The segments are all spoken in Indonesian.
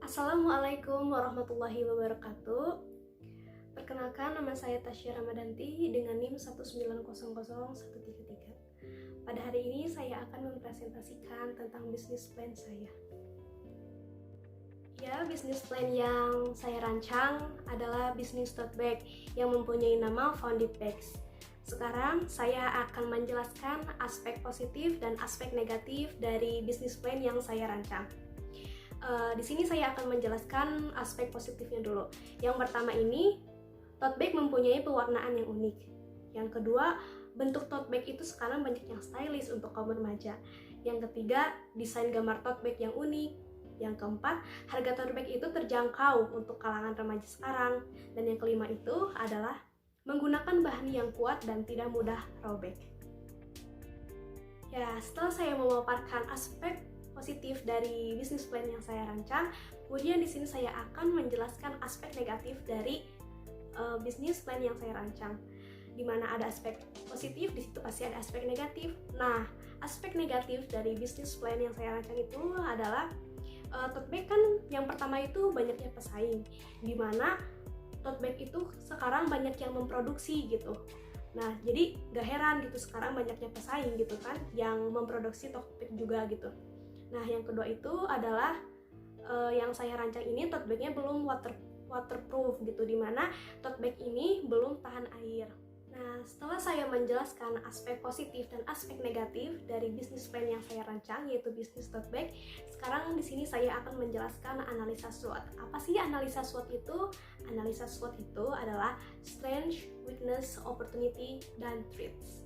Assalamualaikum warahmatullahi wabarakatuh. Perkenalkan, nama saya Tasya Ramadanti dengan NIM 1900133. Pada hari ini saya akan mempresentasikan tentang bisnis plan saya. Ya, bisnis plan yang saya rancang adalah bisnis tote bag yang mempunyai nama Founded Bags. Sekarang saya akan menjelaskan aspek positif dan aspek negatif dari bisnis plan yang saya rancang. Di sini saya akan menjelaskan aspek positifnya dulu. Yang pertama ini, tote bag mempunyai pewarnaan yang unik. Yang kedua, bentuk tote bag itu sekarang banyak yang stylish untuk kaum remaja. Yang ketiga, desain gambar tote bag yang unik. Yang keempat, harga tote bag itu terjangkau untuk kalangan remaja sekarang. Dan yang kelima itu adalah menggunakan bahan yang kuat dan tidak mudah robek. Ya, setelah saya memaparkan aspek positif dari bisnis plan yang saya rancang, kemudian di sini saya akan menjelaskan aspek negatif dari bisnis plan yang saya rancang. Di mana ada aspek positif, di situ pasti ada aspek negatif. Nah, aspek negatif dari bisnis plan yang saya rancang itu adalah tote bag kan yang pertama itu banyaknya pesaing, di mana tote bag itu sekarang banyak yang memproduksi gitu. Nah, jadi gak heran gitu sekarang banyaknya pesaing gitu kan yang memproduksi tote bag juga gitu. Nah, yang kedua itu adalah yang saya rancang ini tote bagnya belum waterproof gitu, dimana tote bag ini belum tahan air. Nah, setelah saya menjelaskan aspek positif dan aspek negatif dari bisnis plan yang saya rancang, yaitu bisnis tote bag, sekarang di sini saya akan menjelaskan analisa SWOT. Apa sih analisa SWOT itu? Analisa SWOT itu adalah strength, weakness, opportunity, dan threats.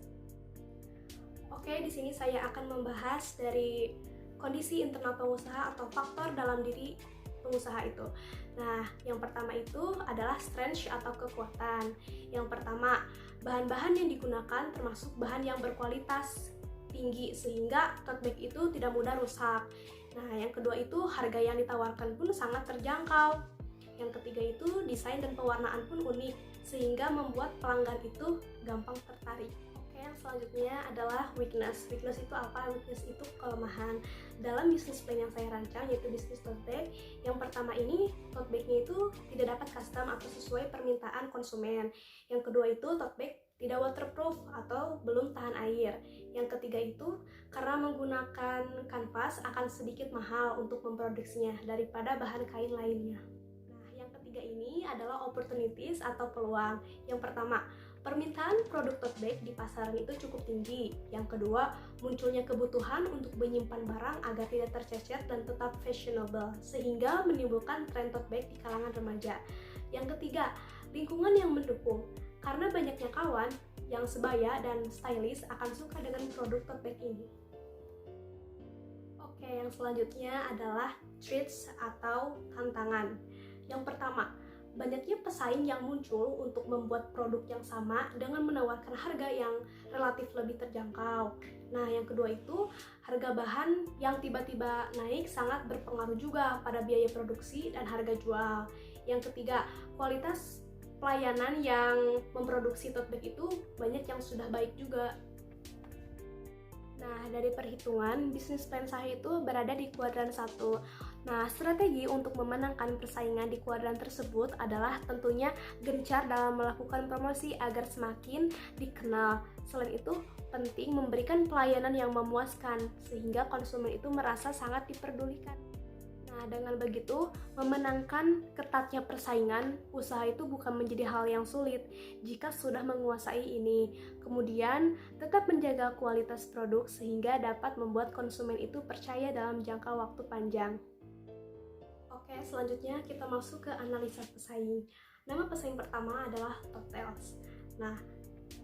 Oke, di sini saya akan membahas dari kondisi internal pengusaha atau faktor dalam diri pengusaha itu. Nah, yang pertama itu adalah strength atau kekuatan. Yang pertama, bahan-bahan yang digunakan termasuk bahan yang berkualitas tinggi sehingga tote bag itu tidak mudah rusak. Nah, yang kedua itu harga yang ditawarkan pun sangat terjangkau. Yang ketiga itu desain dan pewarnaan pun unik sehingga membuat pelanggan itu gampang tertarik. Yang selanjutnya adalah weakness. Weakness itu apa? Weakness itu kelemahan dalam bisnis plan yang saya rancang, yaitu bisnis tote bag. Yang pertama ini, tote bagnya itu tidak dapat custom atau sesuai permintaan konsumen. Yang kedua itu, tote bag tidak waterproof atau belum tahan air. Yang ketiga itu, karena menggunakan kanvas akan sedikit mahal untuk memproduksinya daripada bahan kain lainnya. Yang ketiga ini adalah opportunities atau peluang. Yang pertama, permintaan produk tote bag di pasaran itu cukup tinggi. Yang kedua, munculnya kebutuhan untuk menyimpan barang agar tidak tercecer dan tetap fashionable, sehingga menimbulkan tren tote bag di kalangan remaja. Yang ketiga, lingkungan yang mendukung. Karena banyaknya kawan yang sebaya dan stylish akan suka dengan produk tote bag ini. Oke, yang selanjutnya adalah threats atau tantangan. Yang pertama, banyaknya pesaing yang muncul untuk membuat produk yang sama dengan menawarkan harga yang relatif lebih terjangkau. Nah, yang kedua itu, harga bahan yang tiba-tiba naik sangat berpengaruh juga pada biaya produksi dan harga jual. Yang ketiga, kualitas pelayanan yang memproduksi tote bag itu banyak yang sudah baik juga. Nah, dari perhitungan, bisnis plan saya itu berada di kuadran 1. Nah, strategi untuk memenangkan persaingan di kuadran tersebut adalah tentunya gencar dalam melakukan promosi agar semakin dikenal. Selain itu, penting memberikan pelayanan yang memuaskan sehingga konsumen itu merasa sangat diperdulikan. Nah, dengan begitu, memenangkan ketatnya persaingan, usaha itu bukan menjadi hal yang sulit jika sudah menguasai ini. Kemudian, tetap menjaga kualitas produk sehingga dapat membuat konsumen itu percaya dalam jangka waktu panjang. Oke, selanjutnya kita masuk ke analisa pesaing. Nama pesaing pertama adalah Totels. Nah,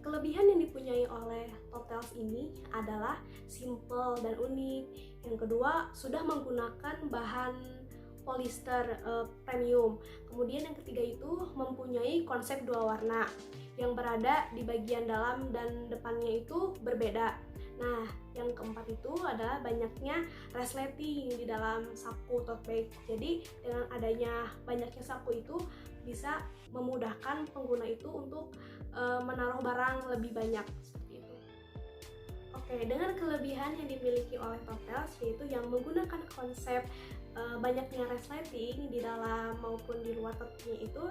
kelebihan yang dipunyai oleh Totels ini adalah simple dan unik. Yang kedua, sudah menggunakan bahan polyester premium. Kemudian yang ketiga itu mempunyai konsep dua warna yang berada di bagian dalam dan depannya itu berbeda. Nah, yang keempat itu adalah banyaknya resleting di dalam saku tote bag. Jadi dengan adanya banyaknya saku itu bisa memudahkan pengguna itu untuk menaruh barang lebih banyak seperti itu. Oke, dengan kelebihan yang dimiliki oleh Totels yaitu yang menggunakan konsep banyaknya resleting di dalam maupun di luar topnya itu,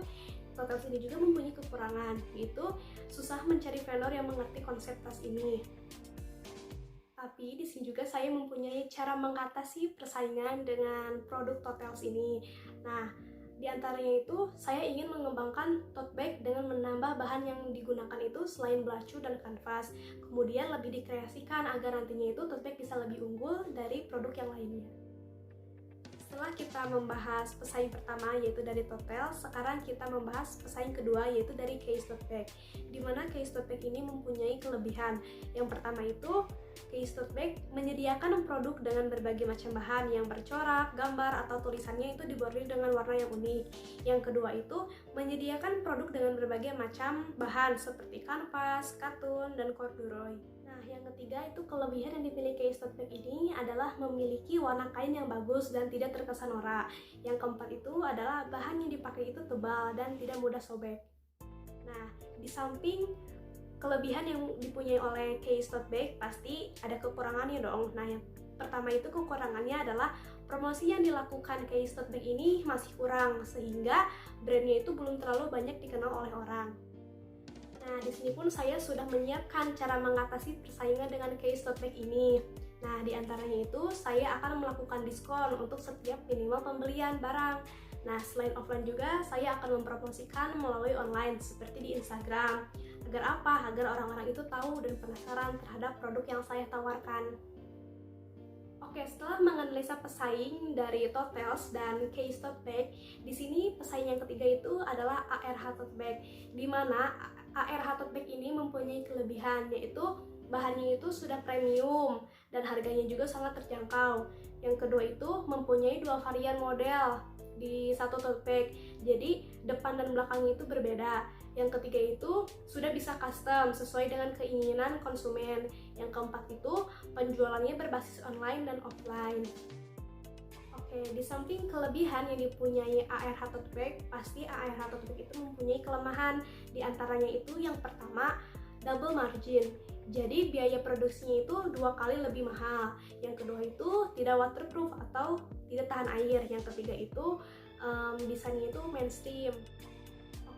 Totels ini juga mempunyai kekurangan, yaitu susah mencari vendor yang mengerti konsep tas ini. Tapi di sini juga saya mempunyai cara mengatasi persaingan dengan produk Totels ini. Nah, di antaranya itu saya ingin mengembangkan tote bag dengan menambah bahan yang digunakan itu selain belacu dan kanvas. Kemudian lebih dikreasikan agar nantinya itu tote bag bisa lebih unggul dari produk yang lainnya. Setelah kita membahas pesaing pertama yaitu dari Totels, sekarang kita membahas pesaing kedua yaitu dari Case Tote Bag. Dimana Case Tote Bag ini mempunyai kelebihan. Yang pertama itu, Case Tote Bag menyediakan produk dengan berbagai macam bahan yang bercorak, gambar, atau tulisannya itu dibordir dengan warna yang unik. Yang kedua itu, menyediakan produk dengan berbagai macam bahan seperti kanvas, katun, dan corduroy. Nah, yang ketiga itu kelebihan yang dimiliki Case Tote Bag ini adalah memiliki warna kain yang bagus dan tidak terkesan norak. Yang keempat itu adalah bahan yang dipakai itu tebal dan tidak mudah sobek. Nah, di samping kelebihan yang dipunyai oleh Case Tote Bag, pasti ada kekurangannya dong. Nah, yang pertama itu kekurangannya adalah promosi yang dilakukan Case Tote Bag ini masih kurang, sehingga brandnya itu belum terlalu banyak dikenal oleh orang. Nah, di sini pun saya sudah menyiapkan cara mengatasi persaingan dengan Case Tote Bag ini. Nah, di antaranya itu saya akan melakukan diskon untuk setiap minimal pembelian barang. Nah, selain offline juga saya akan mempromosikan melalui online seperti di Instagram. Agar apa? Agar orang-orang itu tahu dan penasaran terhadap produk yang saya tawarkan. Oke, setelah menganalisa pesaing dari Totels dan Case Tote Bag, di sini pesaing yang ketiga itu adalah ARH Tote Bag, di mana ARH Tote Bag ini mempunyai kelebihan, yaitu bahannya itu sudah premium dan harganya juga sangat terjangkau. Yang kedua itu mempunyai dua varian model di satu tote bag, jadi depan dan belakangnya itu berbeda. Yang ketiga itu sudah bisa custom sesuai dengan keinginan konsumen. Yang keempat itu penjualannya berbasis online dan offline. Oke, di samping kelebihan yang dipunyai ARH Tote Bag, pasti ARH Tote Bag itu mempunyai kelemahan. Di antaranya itu yang pertama, double margin. Jadi biaya produksinya itu 2 kali lebih mahal. Yang kedua itu tidak waterproof atau tidak tahan air. Yang ketiga itu desainnya itu mainstream.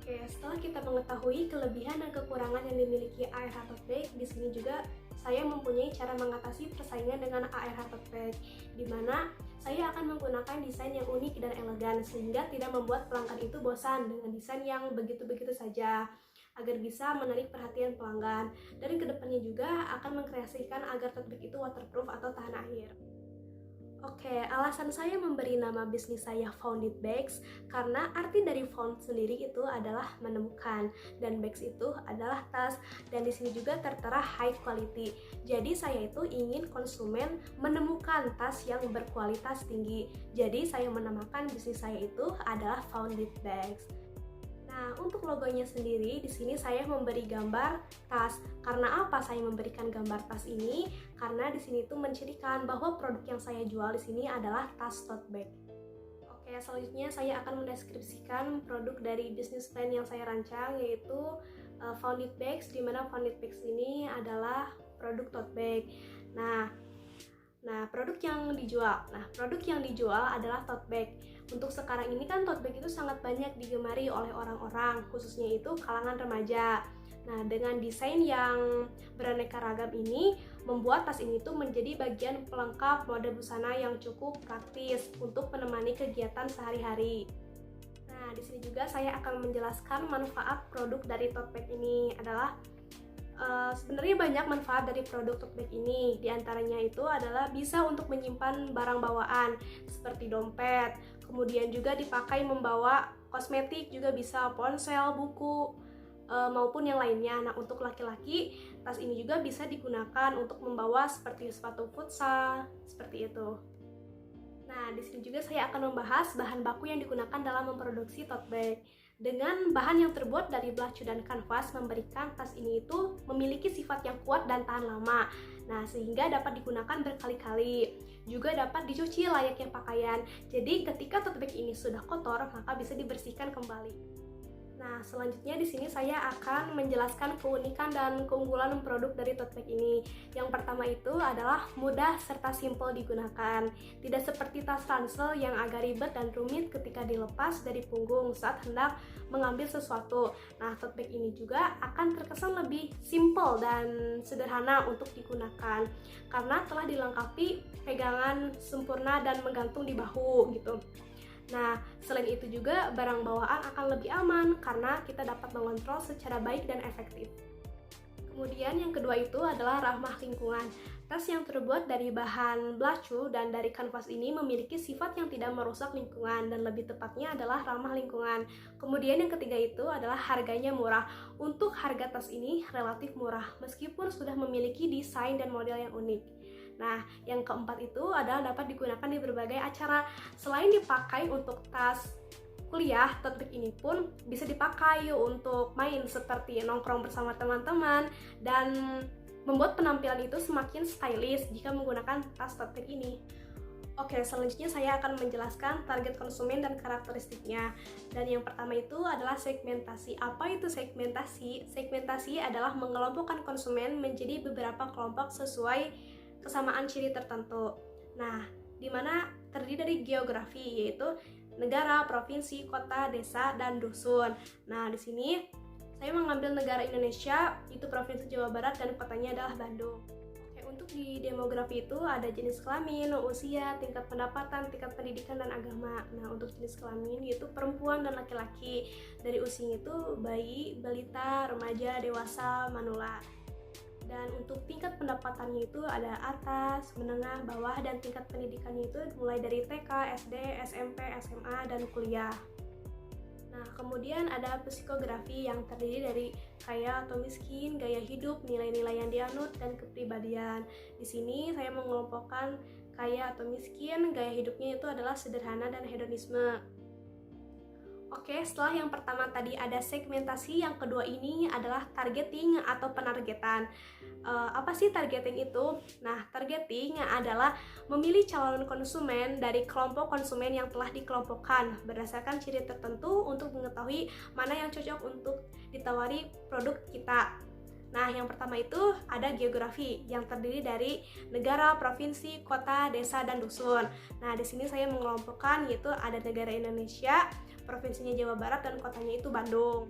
Oke, setelah kita mengetahui kelebihan dan kekurangan yang dimiliki ARH Tote Bag, di sini juga saya mempunyai cara mengatasi persaingan dengan ARH Tote Bag, di mana saya akan menggunakan desain yang unik dan elegan sehingga tidak membuat pelanggan itu bosan dengan desain yang begitu-begitu saja, agar bisa menarik perhatian pelanggan. Dan kedepannya juga akan mengkreasikan agar tote bag itu waterproof atau tahan air. Oke, alasan saya memberi nama bisnis saya Founded Bags karena arti dari found sendiri itu adalah menemukan, dan bags itu adalah tas, dan di sini juga tertera high quality. Jadi saya itu ingin konsumen menemukan tas yang berkualitas tinggi. Jadi saya menamakan bisnis saya itu adalah Founded Bags. Nah, untuk logonya sendiri, di sini saya memberi gambar tas. Karena apa saya memberikan gambar tas ini? Karena di sini itu mencirikan bahwa produk yang saya jual di sini adalah tas tote bag. Oke, selanjutnya saya akan mendeskripsikan produk dari bisnis plan yang saya rancang, yaitu Founded Bags, di mana Founded Bags ini adalah produk tote bag. Nah, produk yang dijual adalah tote bag. Untuk sekarang ini kan tote bag itu sangat banyak digemari oleh orang-orang, khususnya itu kalangan remaja. Nah, dengan desain yang beraneka ragam ini, membuat tas ini tuh menjadi bagian pelengkap mode busana yang cukup praktis untuk menemani kegiatan sehari-hari. Nah, di sini juga saya akan menjelaskan manfaat produk dari tote bag ini adalah sebenarnya banyak manfaat dari produk tote bag ini. Di antaranya itu adalah bisa untuk menyimpan barang bawaan seperti dompet, kemudian juga dipakai membawa kosmetik, juga bisa ponsel, buku, maupun yang lainnya. Nah, untuk laki-laki, tas ini juga bisa digunakan untuk membawa seperti sepatu futsal, seperti itu. Nah, di sini juga saya akan membahas bahan baku yang digunakan dalam memproduksi tote bag. Dengan bahan yang terbuat dari belacu dan kanvas, memberikan tas ini itu memiliki sifat yang kuat dan tahan lama. Nah, sehingga dapat digunakan berkali-kali. Juga dapat dicuci layaknya pakaian. Jadi, ketika tote bag ini sudah kotor, maka bisa dibersihkan kembali. Nah, selanjutnya di sini saya akan menjelaskan keunikan dan keunggulan produk dari tote bag ini. Yang pertama itu adalah mudah serta simpel digunakan. Tidak seperti tas ransel yang agak ribet dan rumit ketika dilepas dari punggung saat hendak mengambil sesuatu. Nah, tote bag ini juga akan terkesan lebih simpel dan sederhana untuk digunakan karena telah dilengkapi pegangan sempurna dan menggantung di bahu gitu. Nah, selain itu juga barang bawaan akan lebih aman karena kita dapat mengontrol secara baik dan efektif. Kemudian yang kedua itu adalah ramah lingkungan. Tas yang terbuat dari bahan belacu dan dari kanvas ini memiliki sifat yang tidak merusak lingkungan dan lebih tepatnya adalah ramah lingkungan. Kemudian yang ketiga itu adalah harganya murah. Untuk harga tas ini relatif murah meskipun sudah memiliki desain dan model yang unik. Nah, yang keempat itu adalah dapat digunakan di berbagai acara. Selain dipakai untuk tas kuliah, tote bag ini pun bisa dipakai untuk main seperti nongkrong bersama teman-teman dan membuat penampilan itu semakin stylish jika menggunakan tas tote bag ini. Oke, selanjutnya saya akan menjelaskan target konsumen dan karakteristiknya. Dan yang pertama itu adalah segmentasi. Apa itu segmentasi? Segmentasi adalah mengelompokkan konsumen menjadi beberapa kelompok sesuai kesamaan ciri tertentu. Nah, di mana terdiri dari geografi, yaitu negara, provinsi, kota, desa, dan dusun. Nah, di sini saya mengambil negara Indonesia, itu provinsi Jawa Barat dan kotanya adalah Bandung. Oke, untuk di demografi itu ada jenis kelamin, usia, tingkat pendapatan, tingkat pendidikan, dan agama. Nah, untuk jenis kelamin yaitu perempuan dan laki-laki. Dari usianya itu bayi, balita, remaja, dewasa, manula. Dan untuk tingkat pendapatannya itu ada atas, menengah, bawah, dan tingkat pendidikannya itu mulai dari TK, SD, SMP, SMA, dan kuliah. Nah, kemudian ada psikografi yang terdiri dari kaya atau miskin, gaya hidup, nilai-nilai yang dianut, dan kepribadian. Di sini saya mengelompokkan kaya atau miskin, gaya hidupnya itu adalah sederhana dan hedonisme. Oke, setelah yang pertama tadi ada segmentasi, yang kedua ini adalah targeting atau penargetan. Apa sih targeting itu? Nah, targeting adalah memilih calon konsumen dari kelompok konsumen yang telah dikelompokkan berdasarkan ciri tertentu untuk mengetahui mana yang cocok untuk ditawari produk kita. Nah, yang pertama itu ada geografi yang terdiri dari negara, provinsi, kota, desa, dan dusun. Nah, di sini saya mengelompokkan yaitu ada negara Indonesia, provinsinya Jawa Barat, dan kotanya itu Bandung.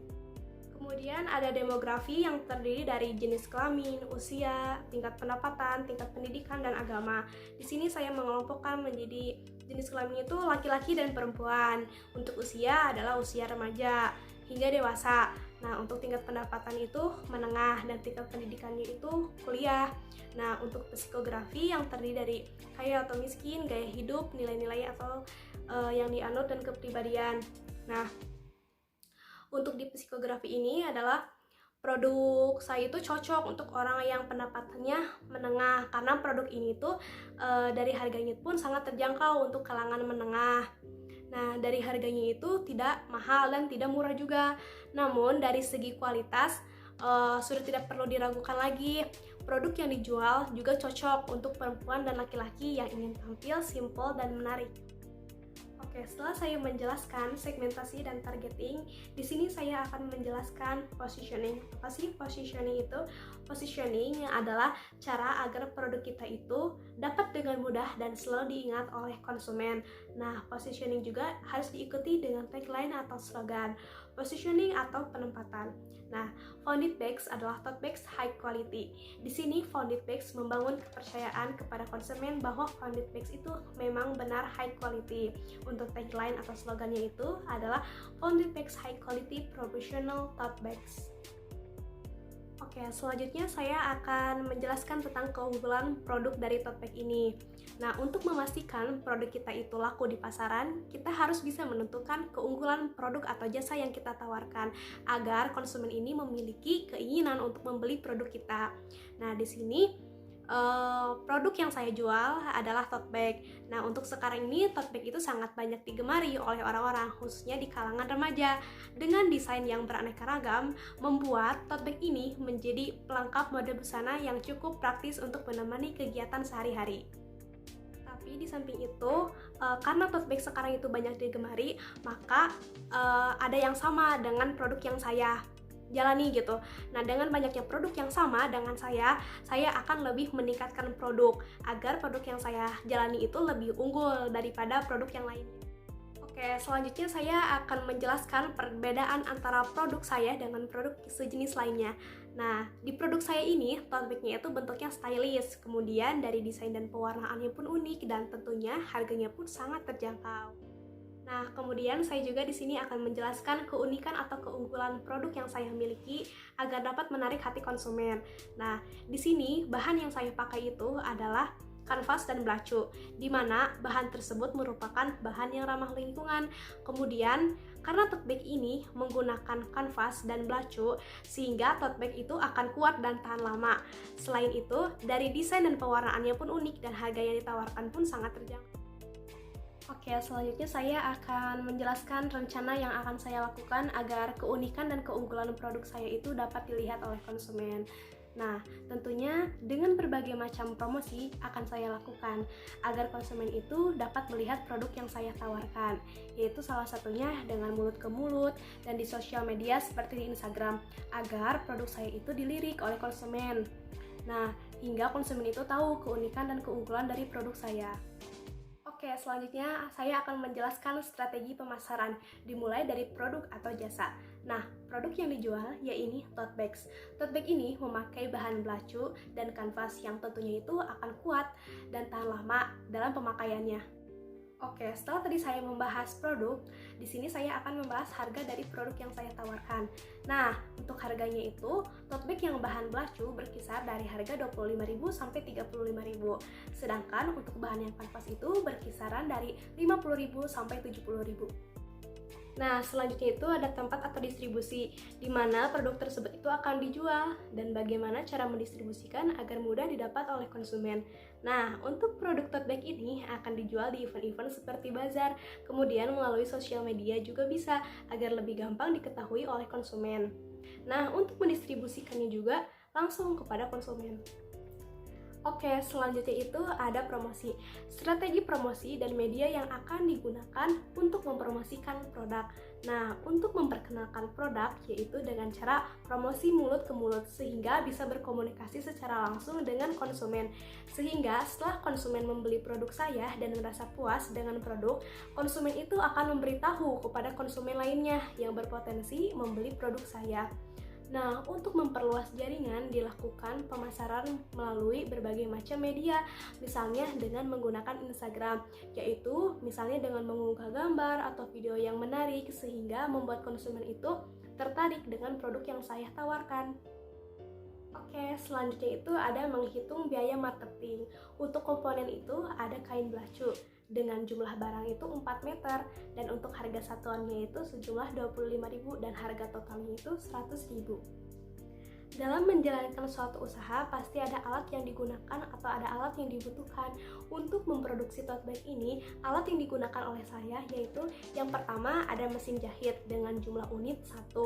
Kemudian ada demografi yang terdiri dari jenis kelamin, usia, tingkat pendapatan, tingkat pendidikan, dan agama. Di sini saya mengelompokkan menjadi jenis kelamin itu laki-laki dan perempuan. Untuk usia adalah usia remaja hingga dewasa. Nah, untuk tingkat pendapatan itu menengah dan tingkat pendidikannya itu kuliah. Nah, untuk psikografi yang terdiri dari kaya atau miskin, gaya hidup, nilai-nilai atau yang dianut, dan kepribadian. Nah, untuk di psikografi ini adalah produk saya itu cocok untuk orang yang pendapatannya menengah karena produk ini tuh dari harganya pun sangat terjangkau untuk kalangan menengah. Nah, dari harganya itu tidak mahal dan tidak murah juga. Namun dari segi kualitas sudah tidak perlu diragukan lagi. Produk yang dijual juga cocok untuk perempuan dan laki-laki yang ingin tampil simpel dan menarik. Oke, setelah saya menjelaskan segmentasi dan targeting, di sini saya akan menjelaskan positioning. Apa sih positioning itu? Positioning adalah cara agar produk kita itu dapat dengan mudah dan selalu diingat oleh konsumen. Nah, positioning juga harus diikuti dengan tagline atau slogan. Positioning atau penempatan. Nah, Founded Bags adalah tote bags high quality. Di sini Founded Bags membangun kepercayaan kepada konsumen bahwa Founded Bags itu memang benar high quality. Untuk tagline atau slogannya itu adalah Founded Bags high quality professional tote bags. Oke, selanjutnya saya akan menjelaskan tentang keunggulan produk dari tote bag ini. Nah, untuk memastikan produk kita itu laku di pasaran, kita harus bisa menentukan keunggulan produk atau jasa yang kita tawarkan agar konsumen ini memiliki keinginan untuk membeli produk kita. Nah, di sini produk yang saya jual adalah tote bag. Nah, untuk sekarang ini tote bag itu sangat banyak digemari oleh orang-orang, khususnya di kalangan remaja. Dengan desain yang beraneka ragam, membuat tote bag ini menjadi pelengkap mode busana yang cukup praktis untuk menemani kegiatan sehari-hari. Tapi di samping itu, karena tote bag sekarang itu banyak digemari, maka ada yang sama dengan produk yang saya jalani gitu. Nah, dengan banyaknya produk yang sama dengan saya akan lebih meningkatkan produk agar produk yang saya jalani itu lebih unggul daripada produk yang lainnya. Oke, selanjutnya saya akan menjelaskan perbedaan antara produk saya dengan produk sejenis lainnya. Nah, di produk saya ini, tote bag-nya itu bentuknya stylish, kemudian dari desain dan pewarnaannya pun unik, dan tentunya harganya pun sangat terjangkau. Nah, kemudian saya juga di sini akan menjelaskan keunikan atau keunggulan produk yang saya miliki agar dapat menarik hati konsumen. Nah, di sini bahan yang saya pakai itu adalah kanvas dan belacu, di mana bahan tersebut merupakan bahan yang ramah lingkungan. Kemudian, karena tote bag ini menggunakan kanvas dan belacu, sehingga tote bag itu akan kuat dan tahan lama. Selain itu, dari desain dan pewarnaannya pun unik dan harga yang ditawarkan pun sangat terjangkau. Oke, selanjutnya saya akan menjelaskan rencana yang akan saya lakukan agar keunikan dan keunggulan produk saya itu dapat dilihat oleh konsumen. Nah, tentunya dengan berbagai macam promosi akan saya lakukan agar konsumen itu dapat melihat produk yang saya tawarkan, yaitu salah satunya dengan mulut ke mulut dan di sosial media seperti di Instagram, agar produk saya itu dilirik oleh konsumen. Nah, hingga konsumen itu tahu keunikan dan keunggulan dari produk saya. Oke, selanjutnya saya akan menjelaskan strategi pemasaran, dimulai dari produk atau jasa. Nah, produk yang dijual yaitu tote bags. Tote bag ini memakai bahan belacu dan kanvas yang tentunya itu akan kuat dan tahan lama dalam pemakaiannya. Oke, setelah tadi saya membahas produk, di sini saya akan membahas harga dari produk yang saya tawarkan. Nah, untuk harganya itu, tote bag yang bahan belacu berkisar dari harga 25.000 sampai 35.000. Sedangkan untuk bahan yang kanvas itu berkisaran dari 50.000 sampai 70.000. Nah, selanjutnya itu ada tempat atau distribusi, di mana produk tersebut itu akan dijual, dan bagaimana cara mendistribusikan agar mudah didapat oleh konsumen. Nah, untuk produk tote bag ini akan dijual di event-event seperti bazar, kemudian melalui sosial media juga bisa, agar lebih gampang diketahui oleh konsumen. Nah, untuk mendistribusikannya juga langsung kepada konsumen. Oke, selanjutnya itu ada promosi. Strategi promosi dan media yang akan digunakan untuk mempromosikan produk. Nah, untuk memperkenalkan produk yaitu dengan cara promosi mulut ke mulut sehingga bisa berkomunikasi secara langsung dengan konsumen. Sehingga setelah konsumen membeli produk saya dan merasa puas dengan produk, konsumen itu akan memberitahu kepada konsumen lainnya yang berpotensi membeli produk saya. Nah, untuk memperluas jaringan dilakukan pemasaran melalui berbagai macam media, misalnya dengan menggunakan Instagram, yaitu misalnya dengan mengunggah gambar atau video yang menarik sehingga membuat konsumen itu tertarik dengan produk yang saya tawarkan. Oke, selanjutnya itu ada menghitung biaya marketing. Untuk komponen itu ada kain belacu dengan jumlah barang itu 4 meter dan untuk harga satuannya itu sejumlah 25.000 dan harga totalnya itu 100.000. Dalam menjalankan suatu usaha pasti ada alat yang digunakan atau ada alat yang dibutuhkan. Untuk memproduksi tote bag ini, alat yang digunakan oleh saya yaitu yang pertama ada mesin jahit dengan jumlah unit 1,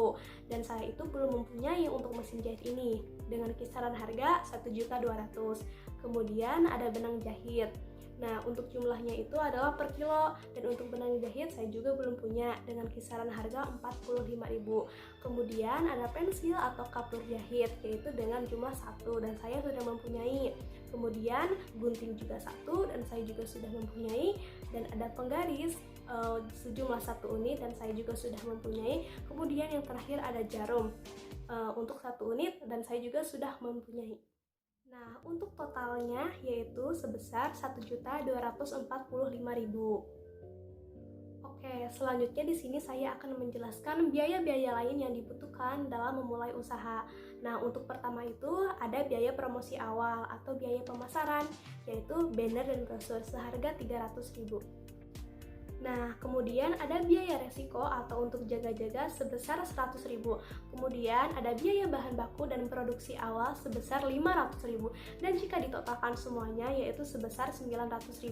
dan saya itu belum mempunyai untuk mesin jahit ini dengan kisaran harga 1.200.000. Kemudian ada benang jahit. Nah, untuk jumlahnya itu adalah per kilo, dan untuk benang jahit saya juga belum punya dengan kisaran harga 45.000. Kemudian ada pensil atau kapur jahit yaitu dengan jumlah 1 dan saya sudah mempunyai. Kemudian gunting juga 1 dan saya juga sudah mempunyai, dan ada penggaris sejumlah 1 unit dan saya juga sudah mempunyai. Kemudian yang terakhir ada jarum untuk 1 unit dan saya juga sudah mempunyai. Nah, untuk totalnya yaitu sebesar 1.245.000. Oke, selanjutnya di sini saya akan menjelaskan biaya-biaya lain yang dibutuhkan dalam memulai usaha. Nah, untuk pertama itu ada biaya promosi awal atau biaya pemasaran, yaitu banner dan brosur seharga 300.000. Nah, kemudian ada biaya resiko atau untuk jaga-jaga sebesar 100.000. Kemudian ada biaya bahan baku dan produksi awal sebesar 500.000. Dan jika ditotalkan semuanya yaitu sebesar 900.000.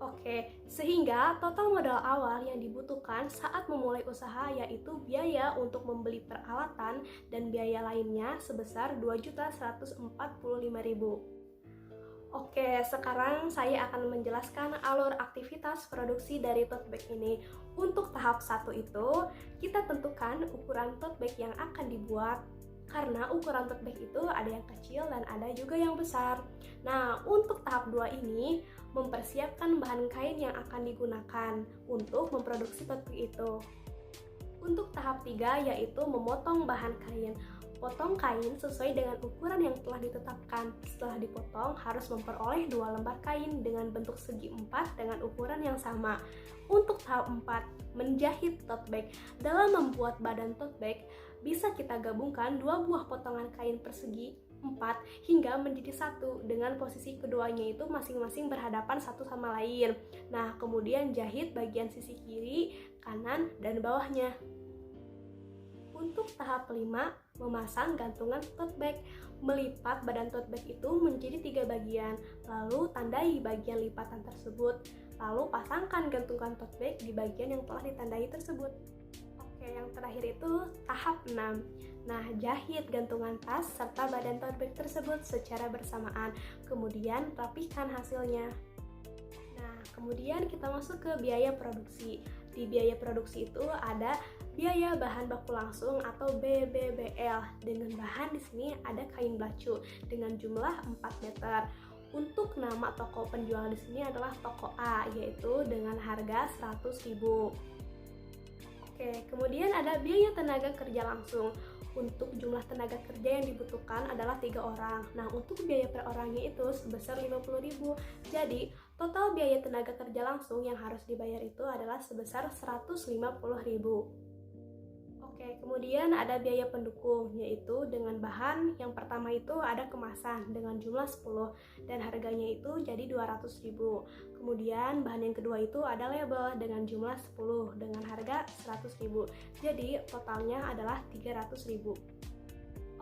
Oke, sehingga total modal awal yang dibutuhkan saat memulai usaha yaitu biaya untuk membeli peralatan dan biaya lainnya sebesar 2.145.000. Oke, sekarang saya akan menjelaskan alur aktivitas produksi dari tote bag ini. Untuk tahap 1 itu, kita tentukan ukuran tote bag yang akan dibuat. Karena ukuran tote bag itu ada yang kecil dan ada juga yang besar. Nah, untuk tahap 2 ini, mempersiapkan bahan kain yang akan digunakan untuk memproduksi tote bag itu. Untuk tahap 3 yaitu memotong bahan kain. Potong kain sesuai dengan ukuran yang telah ditetapkan. Setelah dipotong, harus memperoleh 2 lembar kain dengan bentuk segi 4 dengan ukuran yang sama. Untuk tahap 4, menjahit tote bag. Dalam membuat badan tote bag, bisa kita gabungkan 2 buah potongan kain persegi 4 hingga menjadi satu dengan posisi keduanya itu masing-masing berhadapan satu sama lain. Nah, kemudian jahit bagian sisi kiri, kanan, dan bawahnya. Untuk tahap 5, memasang gantungan tote bag. Melipat badan tote bag itu menjadi 3 bagian, lalu tandai bagian lipatan tersebut. Lalu pasangkan gantungan tote bag di bagian yang telah ditandai tersebut. Oke, yang terakhir itu tahap 6. Nah, jahit gantungan tas serta badan tote bag tersebut secara bersamaan. Kemudian rapihkan hasilnya. Nah, kemudian kita masuk ke biaya produksi. Di biaya produksi itu ada biaya bahan baku langsung atau BBBL. Dengan bahan di sini ada kain belacu dengan jumlah 4 meter. Untuk nama toko penjual di sini adalah toko A, yaitu dengan harga 100.000. Oke, kemudian ada biaya tenaga kerja langsung. Untuk jumlah tenaga kerja yang dibutuhkan adalah 3 orang. Nah, untuk biaya per orangnya itu sebesar 50.000. Jadi, total biaya tenaga kerja langsung yang harus dibayar itu adalah sebesar 150.000. Oke, kemudian ada biaya pendukung, yaitu dengan bahan yang pertama itu ada kemasan dengan jumlah 10 dan harganya itu jadi 200.000. Kemudian bahan yang kedua itu ada label dengan jumlah 10 dengan harga 100.000. Jadi totalnya adalah 300.000.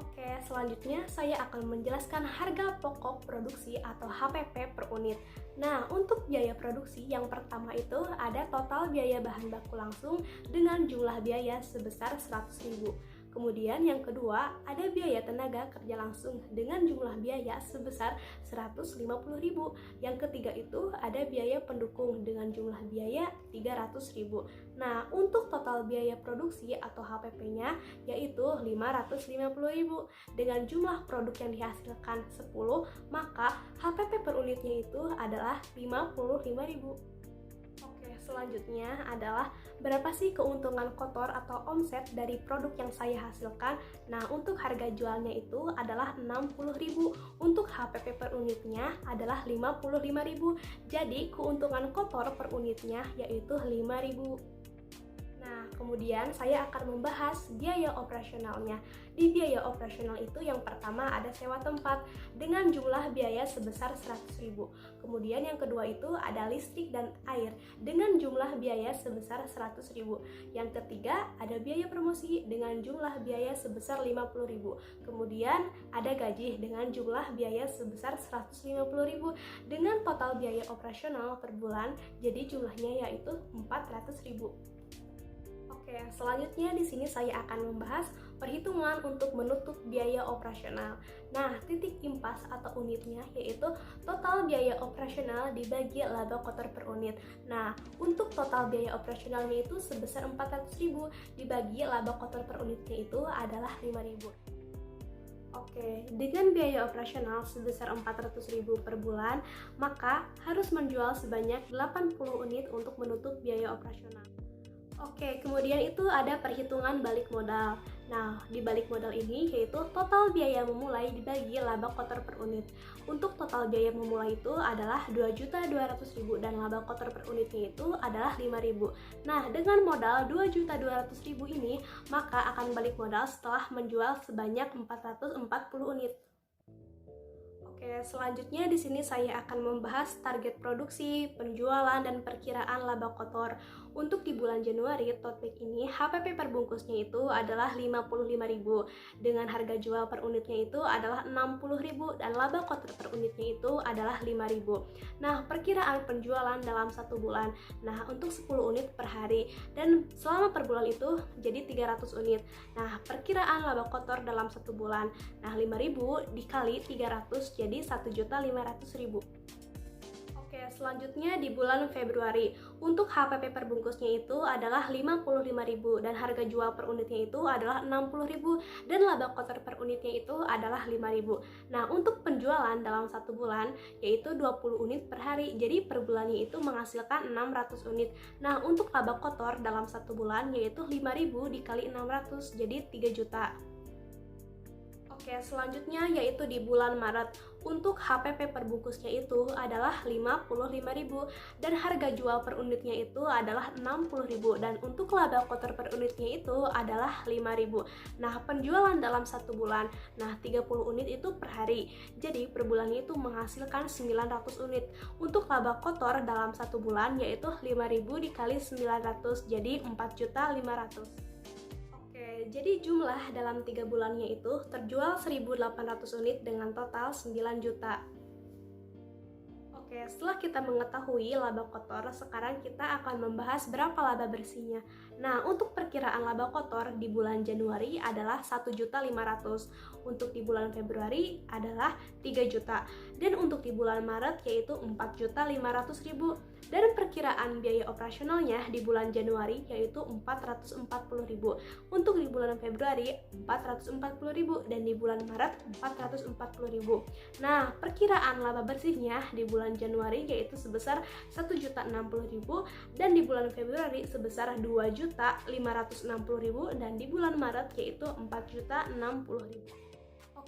Oke, selanjutnya saya akan menjelaskan harga pokok produksi atau HPP per unit. Nah, untuk biaya produksi yang pertama itu ada total biaya bahan baku langsung dengan jumlah biaya sebesar 100.000. Kemudian yang kedua ada biaya tenaga kerja langsung dengan jumlah biaya sebesar 150.000. Yang ketiga itu ada biaya pendukung dengan jumlah biaya 300.000. Nah, untuk total biaya produksi atau HPP-nya yaitu 550.000. Dengan jumlah produk yang dihasilkan 10, maka HPP per unitnya itu adalah 55.000. Oke, selanjutnya adalah berapa sih keuntungan kotor atau omset dari produk yang saya hasilkan. Nah, untuk harga jualnya itu adalah 60.000. Untuk HPP per unitnya adalah 55.000. Jadi, keuntungan kotor per unitnya yaitu 5.000. Nah, kemudian saya akan membahas biaya operasionalnya. Di biaya operasional itu yang pertama ada sewa tempat dengan jumlah biaya sebesar 100.000. Kemudian yang kedua itu ada listrik dan air dengan jumlah biaya sebesar 100.000. Yang ketiga ada biaya promosi dengan jumlah biaya sebesar 50.000. Kemudian ada gaji dengan jumlah biaya sebesar 150.000 dengan total biaya operasional per bulan jadi jumlahnya yaitu 400.000. Oke, selanjutnya di sini saya akan membahas perhitungan untuk menutup biaya operasional. Nah, titik impas atau unitnya yaitu total biaya operasional dibagi laba kotor per unit. Nah, untuk total biaya operasionalnya itu sebesar 400.000 dibagi laba kotor per unitnya itu adalah 5.000. Oke, dengan biaya operasional sebesar 400.000 per bulan, maka harus menjual sebanyak 80 unit untuk menutup biaya operasional. Oke, kemudian itu ada perhitungan balik modal. Nah, di balik modal ini yaitu total biaya memulai dibagi laba kotor per unit. Untuk total biaya memulai itu adalah 2.200.000 dan laba kotor per unitnya itu adalah 5.000. Nah, dengan modal 2.200.000 ini, maka akan balik modal setelah menjual sebanyak 440 unit. Oke, selanjutnya di sini saya akan membahas target produksi, penjualan, dan perkiraan laba kotor. Untuk di bulan Januari, tote bag ini HPP per bungkusnya itu adalah 55.000 dengan harga jual per unitnya itu adalah 60.000 dan laba kotor per unitnya itu adalah 5.000. Nah, perkiraan penjualan dalam 1 bulan. Nah, untuk 10 unit per hari dan selama per bulan itu jadi 300 unit. Nah, perkiraan laba kotor dalam 1 bulan. Nah, 5.000 dikali 300 jadi menjadi 1.500.000. Oke, selanjutnya di bulan Februari. Untuk HPP perbungkusnya itu adalah 55.000 dan harga jual per unitnya itu adalah 60.000 dan laba kotor per unitnya itu adalah 5.000. Nah, untuk penjualan dalam satu bulan yaitu 20 unit per hari. Jadi per bulannya itu menghasilkan 600 unit. Nah, untuk laba kotor dalam satu bulan yaitu 5.000 dikali 600 jadi 3 juta. Oke, selanjutnya yaitu di bulan Maret. Untuk HPP perbungkusnya itu adalah 55.000 dan harga jual per unitnya itu adalah 60.000 dan untuk laba kotor per unitnya itu adalah 5.000. Nah, penjualan dalam satu bulan, nah 30 unit itu per hari. Jadi per bulannya itu menghasilkan 900 unit. Untuk laba kotor dalam satu bulan yaitu 5.000 dikali 900 jadi 4.500.000. Jadi jumlah dalam 3 bulannya itu terjual 1.800 unit dengan total 9 juta. Oke, setelah kita mengetahui laba kotor, sekarang kita akan membahas berapa laba bersihnya. Nah, untuk perkiraan laba kotor di bulan Januari adalah 1.500.000, untuk di bulan Februari adalah 3 juta, dan untuk di bulan Maret yaitu 4.500.000. Dan perkiraan biaya operasionalnya di bulan Januari yaitu 440.000, untuk di bulan Februari 440.000 dan di bulan Maret 440.000. Nah, perkiraan laba bersihnya di bulan Januari yaitu sebesar 1.060.000 dan di bulan Februari sebesar 2.560.000 dan di bulan Maret yaitu 4.060.000.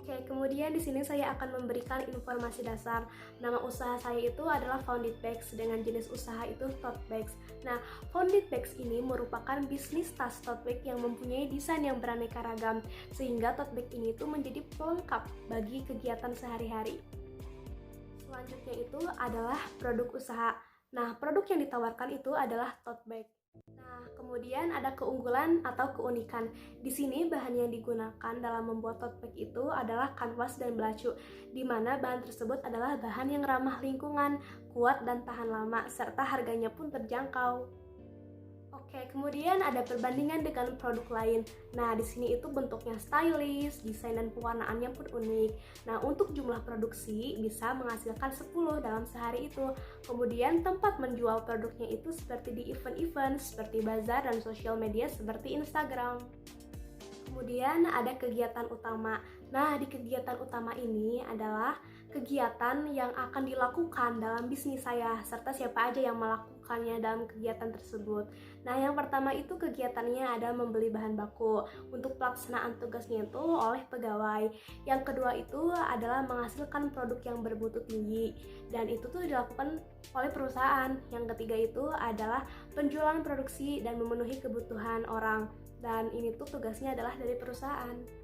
Oke, kemudian di sini saya akan memberikan informasi dasar. Nama usaha saya itu adalah Founded Bags dengan jenis usaha itu tote bags. Nah, Founded Bags ini merupakan bisnis tas tote bag yang mempunyai desain yang beraneka ragam, sehingga tote bag ini tuh menjadi pelengkap bagi kegiatan sehari-hari. Selanjutnya itu adalah produk usaha. Nah, produk yang ditawarkan itu adalah tote bag. Nah, kemudian ada keunggulan atau keunikan. Di sini bahan yang digunakan dalam membuat tote bag itu adalah kanvas dan belacu, di mana bahan tersebut adalah bahan yang ramah lingkungan, kuat dan tahan lama, serta harganya pun terjangkau. Oke, kemudian ada perbandingan dengan produk lain. Nah, di sini itu bentuknya stylish, desain dan pewarnaannya pun unik. Nah, untuk jumlah produksi bisa menghasilkan 10 dalam sehari itu. Kemudian tempat menjual produknya itu seperti di event-event, seperti bazar dan sosial media seperti Instagram. Kemudian ada kegiatan utama. Nah, di kegiatan utama ini adalah kegiatan yang akan dilakukan dalam bisnis saya, serta siapa aja yang melakukannya dalam kegiatan tersebut. Nah, yang pertama itu kegiatannya ada membeli bahan baku untuk pelaksanaan tugasnya itu oleh pegawai. Yang kedua itu adalah menghasilkan produk yang bermutu tinggi, dan itu tuh dilakukan oleh perusahaan. Yang ketiga itu adalah penjualan produksi dan memenuhi kebutuhan orang, dan ini tuh tugasnya adalah dari perusahaan.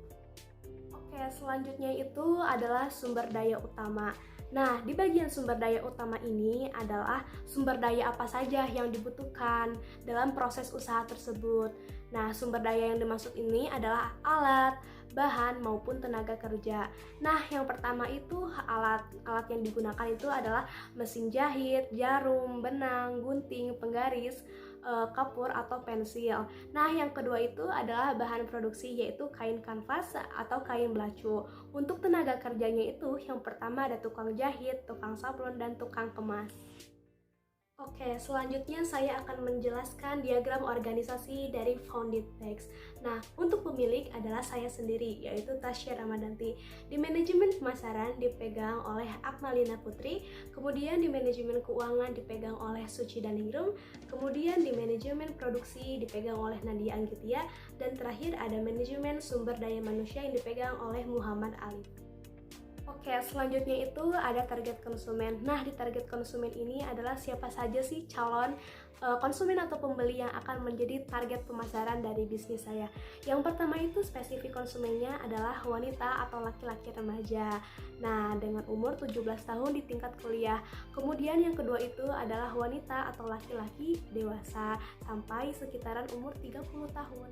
Oke, selanjutnya itu adalah sumber daya utama. Nah, di bagian sumber daya utama ini adalah sumber daya apa saja yang dibutuhkan dalam proses usaha tersebut. Nah, sumber daya yang dimaksud ini adalah alat, bahan, maupun tenaga kerja. Nah, yang pertama itu alat. Alat yang digunakan itu adalah mesin jahit, jarum, benang, gunting, penggaris, kapur atau pensil. Nah, yang kedua itu adalah bahan produksi yaitu kain kanvas atau kain belacu. Untuk tenaga kerjanya itu yang pertama ada tukang jahit, tukang sablon, dan tukang kemas. Oke, selanjutnya saya akan menjelaskan diagram organisasi dari Founded Bags. Nah, untuk pemilik adalah saya sendiri, yaitu Tasya Ramadanti. Di manajemen pemasaran dipegang oleh Akmalina Putri, kemudian di manajemen keuangan dipegang oleh Suci Daningrum, kemudian di manajemen produksi dipegang oleh Nadia Anggitia, dan terakhir ada manajemen sumber daya manusia yang dipegang oleh Muhammad Ali. Oke, selanjutnya itu ada target konsumen. Nah, di target konsumen ini adalah siapa saja sih calon konsumen atau pembeli yang akan menjadi target pemasaran dari bisnis saya. Yang pertama itu spesifik konsumennya adalah wanita atau laki-laki remaja. Nah, dengan umur 17 tahun di tingkat kuliah. Kemudian yang kedua itu adalah wanita atau laki-laki dewasa sampai sekitaran umur 30 tahun.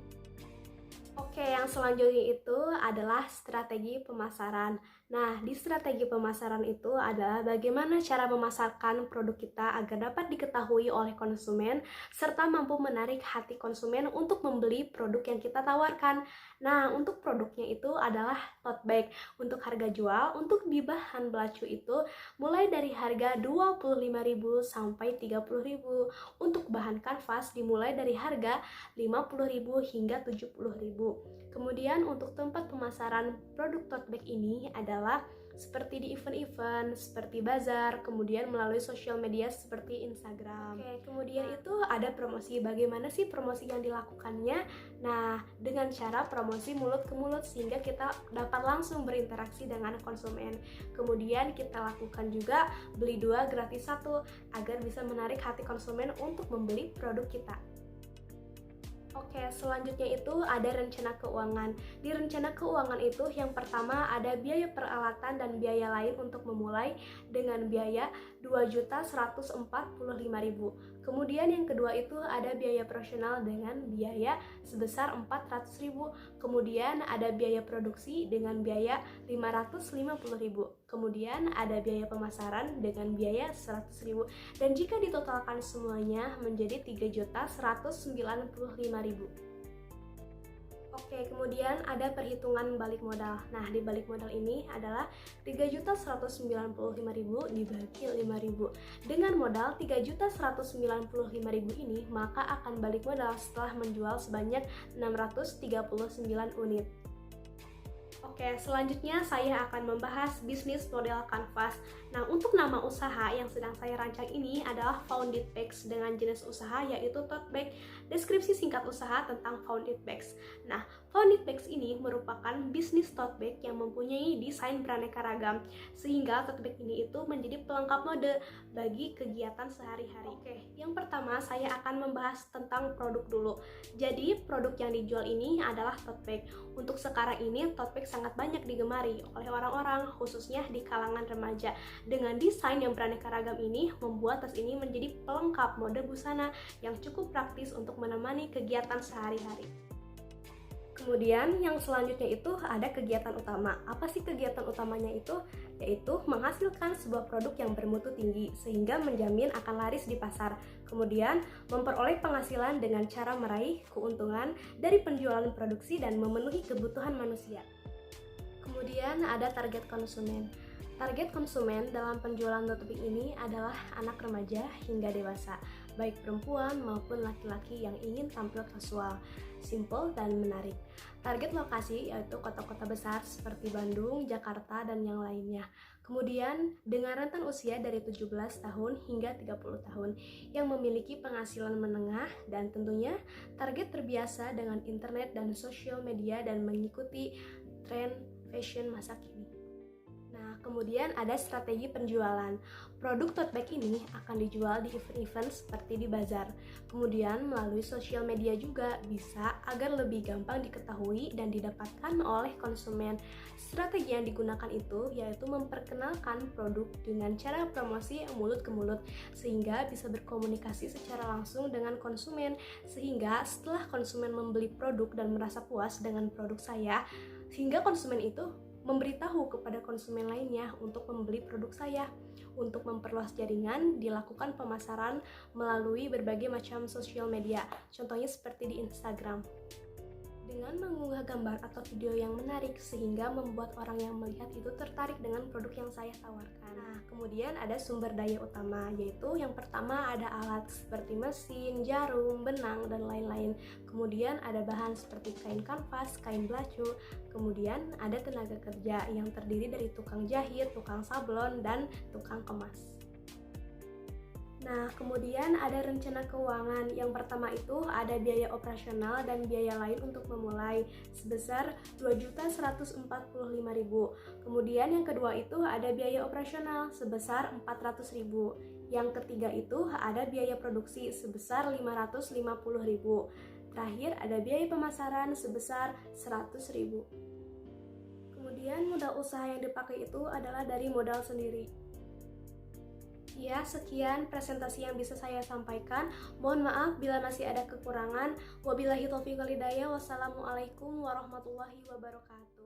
Oke, yang selanjutnya itu adalah strategi pemasaran. Nah, di strategi pemasaran itu adalah bagaimana cara memasarkan produk kita agar dapat diketahui oleh konsumen serta mampu menarik hati konsumen untuk membeli produk yang kita tawarkan. Nah, untuk produknya itu adalah tote bag. Untuk harga jual, untuk di bahan belacu itu mulai dari harga 25.000 sampai 30.000. Untuk bahan kanvas dimulai dari harga 50.000 hingga 70.000. Kemudian untuk tempat pemasaran produk tote bag ini adalah seperti di event-event, seperti bazar, kemudian melalui sosial media seperti Instagram. Oke, kemudian itu ada promosi. Bagaimana sih promosi yang dilakukannya? Nah, dengan cara promosi mulut ke mulut sehingga kita dapat langsung berinteraksi dengan konsumen. Kemudian kita lakukan juga beli 2 gratis 1 agar bisa menarik hati konsumen untuk membeli produk kita. Oke, selanjutnya itu ada rencana keuangan. Di rencana keuangan itu yang pertama ada biaya peralatan dan biaya lain untuk memulai dengan biaya 2.145.000. Kemudian yang kedua itu ada biaya operasional dengan biaya sebesar 400.000. Kemudian ada biaya produksi dengan biaya 550.000. Kemudian ada biaya pemasaran dengan biaya 100.000. Dan jika ditotalkan semuanya menjadi 3.195.000. Oke, kemudian ada perhitungan balik modal. Nah, di balik modal ini adalah 3.195.000 dibagi 5.000. Dengan modal 3.195.000 ini, maka akan balik modal setelah menjual sebanyak 639 unit. Oke, selanjutnya saya akan membahas bisnis model kanvas. Nah, untuk nama usaha yang sedang saya rancang ini adalah Founded Bags dengan jenis usaha yaitu tote bag. Deskripsi singkat usaha tentang Founded Bags. Nah, Founded Bags ini merupakan bisnis tote bag yang mempunyai desain beraneka ragam, sehingga tote bag ini itu menjadi pelengkap mode bagi kegiatan sehari-hari. Oke, yang pertama saya akan membahas tentang produk dulu. Jadi, produk yang dijual ini adalah tote bag. Untuk sekarang ini, tote bag sangat banyak digemari oleh orang-orang, khususnya di kalangan remaja. Dengan desain yang beraneka ragam ini, membuat tas ini menjadi pelengkap mode busana yang cukup praktis untuk menemani kegiatan sehari-hari. Kemudian yang selanjutnya itu ada kegiatan utama. Apa sih kegiatan utamanya itu? Yaitu menghasilkan sebuah produk yang bermutu tinggi sehingga menjamin akan laris di pasar. Kemudian memperoleh penghasilan dengan cara meraih keuntungan dari penjualan produksi dan memenuhi kebutuhan manusia. Kemudian ada target konsumen. Target konsumen dalam penjualan tote bag ini adalah anak remaja hingga dewasa, baik perempuan maupun laki-laki yang ingin tampil kasual, simple dan menarik. Target lokasi yaitu kota-kota besar seperti Bandung, Jakarta, dan yang lainnya. Kemudian dengan rentan usia dari 17 tahun hingga 30 tahun yang memiliki penghasilan menengah dan tentunya target terbiasa dengan internet dan sosial media dan mengikuti tren fashion masa kini. Nah, kemudian ada strategi penjualan. Produk tote bag ini akan dijual di event-event seperti di bazar. Kemudian melalui sosial media juga bisa agar lebih gampang diketahui dan didapatkan oleh konsumen. Strategi yang digunakan itu yaitu memperkenalkan produk dengan cara promosi mulut ke mulut sehingga bisa berkomunikasi secara langsung dengan konsumen, sehingga setelah konsumen membeli produk dan merasa puas dengan produk saya, sehingga konsumen itu memberitahu kepada konsumen lainnya untuk membeli produk saya. Untuk memperluas jaringan, dilakukan pemasaran melalui berbagai macam sosial media, contohnya seperti di Instagram. Dengan mengunggah gambar atau video yang menarik sehingga membuat orang yang melihat itu tertarik dengan produk yang saya tawarkan. Nah, kemudian ada sumber daya utama, yaitu yang pertama ada alat seperti mesin, jarum, benang, dan lain-lain. Kemudian ada bahan seperti kain kanvas, kain belacu. Kemudian ada tenaga kerja yang terdiri dari tukang jahit, tukang sablon, dan tukang kemas. Nah, kemudian ada rencana keuangan. Yang pertama itu ada biaya operasional dan biaya lain untuk memulai sebesar 2.145.000. Kemudian yang kedua itu ada biaya operasional sebesar 400.000. Yang ketiga itu ada biaya produksi sebesar 550.000. Terakhir ada biaya pemasaran sebesar 100.000. Kemudian modal usaha yang dipakai itu adalah dari modal sendiri. Ya, sekian presentasi yang bisa saya sampaikan. Mohon maaf bila masih ada kekurangan. Wabillahi taufiq wal hidayah. Wassalamualaikum warahmatullahi wabarakatuh.